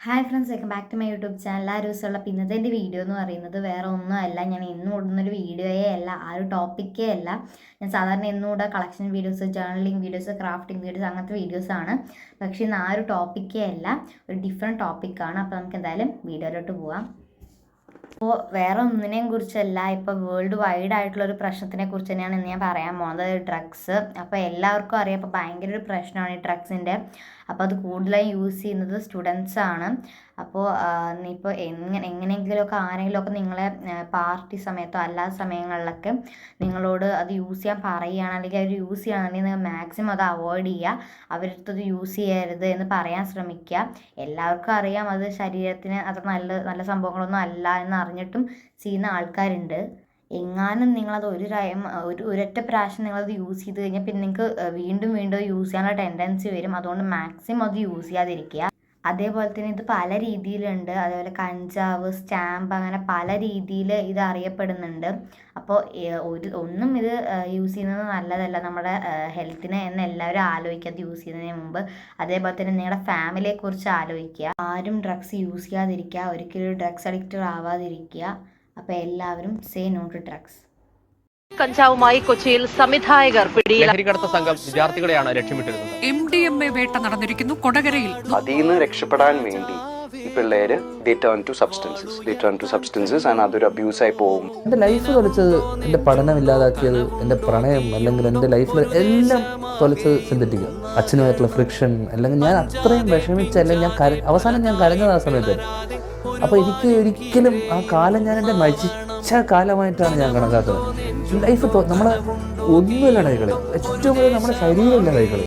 Hi friends, welcome back to my YouTube channel. ആ ദിവസമുള്ള ഇന്നത്തെ എൻ്റെ വീഡിയോ എന്ന് പറയുന്നത് വേറെ ഒന്നുമല്ല. ഞാൻ എന്നും ഇടുന്നൊരു വീഡിയോയേ അല്ല, ആ ഒരു ടോപ്പിക്കേ അല്ല. ഞാൻ സാധാരണ എന്നും ഇടുക collection videos, journaling videos, crafting videos, അങ്ങനത്തെ വീഡിയോസാണ്. പക്ഷേ ഇന്ന് ആ ഒരു ടോപ്പിക്കേ അല്ല, ഒരു ഡിഫറെൻറ്റ് ടോപ്പിക്കാണ്. അപ്പോൾ നമുക്ക് എന്തായാലും വീഡിയോയിലോട്ട് പോവാം. അപ്പോൾ വേറെ ഒന്നിനെയും കുറിച്ചല്ല, ഇപ്പോൾ വേൾഡ് വൈഡ് ആയിട്ടുള്ളൊരു പ്രശ്നത്തിനെ കുറിച്ച് തന്നെയാണ് ഇന്ന് ഞാൻ പറയാൻ പോകുന്നത്, ഡ്രഗ്സ്. അപ്പോൾ എല്ലാവർക്കും അറിയാം, ഇപ്പോൾ ഭയങ്കര ഒരു പ്രശ്നമാണ് ഈ ഡ്രഗ്സിൻ്റെ. അപ്പോൾ അത് കൂടുതലായി യൂസ് ചെയ്യുന്നത് സ്റ്റുഡൻസാണ്. അപ്പോൾ ഇപ്പോൾ എങ്ങനെയെങ്കിലുമൊക്കെ ആരെങ്കിലുമൊക്കെ നിങ്ങളെ പാർട്ടി സമയത്തോ അല്ലാത്ത സമയങ്ങളിലൊക്കെ നിങ്ങളോട് അത് യൂസ് ചെയ്യാൻ പറയുകയാണ്, അല്ലെങ്കിൽ അവർ യൂസ് ചെയ്യുകയാണെന്നുണ്ടെങ്കിൽ നിങ്ങൾ മാക്സിമം അത് അവോയ്ഡ് ചെയ്യുക. അവരടുത്തത് യൂസ് ചെയ്യരുത് എന്ന് പറയാൻ ശ്രമിക്കുക. എല്ലാവർക്കും അറിയാം അത് ശരീരത്തിന് അത്ര നല്ല സംഭവങ്ങളൊന്നും അല്ല എന്ന് അറിഞ്ഞിട്ടും ചെയ്യുന്ന ആൾക്കാരുണ്ട്. എങ്ങാനും നിങ്ങളത് ഒരൊറ്റ പ്രാവശ്യം നിങ്ങളത് യൂസ് ചെയ്ത് കഴിഞ്ഞാൽ പിന്നെ നിങ്ങൾക്ക് വീണ്ടും വീണ്ടും യൂസ് ചെയ്യാനുള്ള ടെൻഡൻസി വരും. അതുകൊണ്ട് മാക്സിമം അത് യൂസ് ചെയ്യാതിരിക്കുക. അതേപോലെ തന്നെ ഇത് പല രീതിയിലുണ്ട്. അതേപോലെ കഞ്ചാവ്, സ്റ്റാമ്പ്, അങ്ങനെ പല രീതിയിൽ ഇത് അറിയപ്പെടുന്നുണ്ട്. അപ്പോൾ ഒന്നും ഇത് യൂസ് ചെയ്യുന്നത് നല്ലതല്ല നമ്മുടെ ഹെൽത്തിന് എന്ന് എല്ലാവരും ആലോചിക്കുക അത് യൂസ് ചെയ്യുന്നതിന് മുമ്പ്. അതേപോലെ തന്നെ നിങ്ങളുടെ ഫാമിലിയെക്കുറിച്ച് ആലോചിക്കുക. ആരും ഡ്രഗ്സ് യൂസ് ചെയ്യാതിരിക്കുക, ഒരിക്കലും ഡ്രഗ്സ് അഡിക്റ്റഡ് ആവാതിരിക്കുക. അപ്പോൾ എല്ലാവരും സേ നോ ടു ഡ്രഗ്സ്. കഞ്ചാവുമായി കൊച്ചിയിൽ സംവിധായകർ പിടിയിൽ. ലഹരിക്കടത്ത സംഘം വിദ്യാർത്ഥികളെയാണ് ലക്ഷ്യമിട്ടിരുന്നത്. MDMA വേട്ട നടന്നിരിക്കുന്നു കൊടകരയിൽ. അതിൽ നിന്ന് രക്ഷപ്പെടാൻ വേണ്ടി ഈ പിള്ളേര് they turn to substances and അതൊരു അബ്യൂസായി പോകും. എൻ്റെ ലൈഫ് തൊലച്ചത്, എൻ്റെ പഠനം ഇല്ലാതാക്കിയത്, എൻ്റെ പ്രണയം, അല്ലെങ്കിൽ എൻ്റെ ലൈഫിൽ എല്ലാം തൊലച്ചത് സിന്തറ്റിക്. അച്ഛനുമായിട്ടുള്ള ഫ്രിക്ഷൻ, അല്ലെങ്കിൽ ഞാൻ അത്രയും വിഷമിച്ച, അല്ലെങ്കിൽ ഞാൻ അവസാനം ഞാൻ കരഞ്ഞത് ആ സമയത്ത്. അപ്പോൾ എനിക്ക് ഒരിക്കലും ആ കാലം ഞാൻ എൻ്റെ മരിച്ച കാലമായിട്ടാണ് ഞാൻ കണക്കാക്കുന്നത്. ലൈഫ് നമ്മളെ ഒന്നുമില്ലാണ്ടായിക്കളെ, ഏറ്റവും കൂടുതൽ നമ്മുടെ ശരീരം ഇല്ലാതായിക്കളെ.